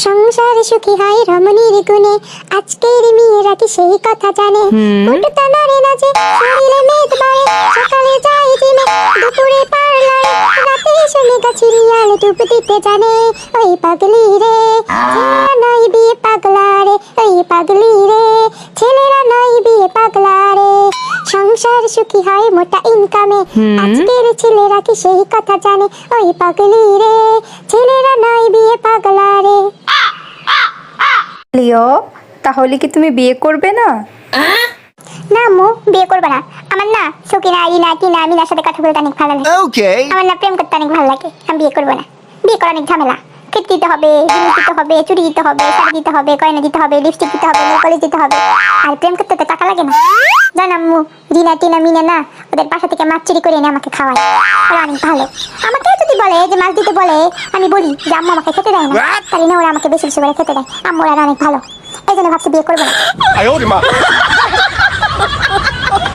সংসারে সুখী হয় রমণীর গুণে, আজকের মেয়েরা কি সেই কথা জানে? উঠতা নারে নাচে, শরীরে মেদ বাড়ে, সকালে যায় জিমে, দুপুরে পার্লারে, রাতে শুনে গাছি রিয়ালে ডুব দিতে জানে। ওই পাগলি রে, ছেলেরা নয় বিয়ে পাগলা রে, ওই পাগলি রে, ছেলেরা নয় বিয়ে পাগলা রে। সংসার সুখী হয় মোটা ইনকামে, আজকের ছেলেরা কি সেই কথা জানে? ওই পাগলি রে, ছেলেরা নয় বিয়ে পাগলা রে। লিও, তাহলে কি তুমি বিয়ে করবে না? না আম্মু, বিয়ে করবে না। আমার না সকিনা ইনা টিনা মিনার সাথে কথা বলতে অনেক ভালো লাগে। Okay. আমার না প্রেম করতে অনেক ভালো লাগে। আমি বিয়ে করবো না। বিয়ে করা অনেক ঝামেলা। খেতে দিতে হবে, জিনিস দিতে হবে, চুড়ি দিতে হবে, শাড়ি দিতে হবে, গয়না দিতে হবে, লিপস্টিক দিতে হবে, নেল পলিশ দিতে হবে। আর প্রেম করতে তো টাকা লাগে না। জান আম্মু, রিনা টিনা মিনা না ওদের বাসা থেকে মাছ চুরি করে এনে আমাকে খাওয়ায়। ওরা অনেক ভালো। আমাকে যদি বলে যে মাছ দিতে বলে, আমি বলি যে আম্মু আমাকে খেতে দেয় না, তাহলে না ওরা আমাকে বেশি বেশি করে খেতে দেয়। আম্মু ওরা অনেক ভালো। এই জন্য ভাবছি বিয়ে করবো না। I owed him up.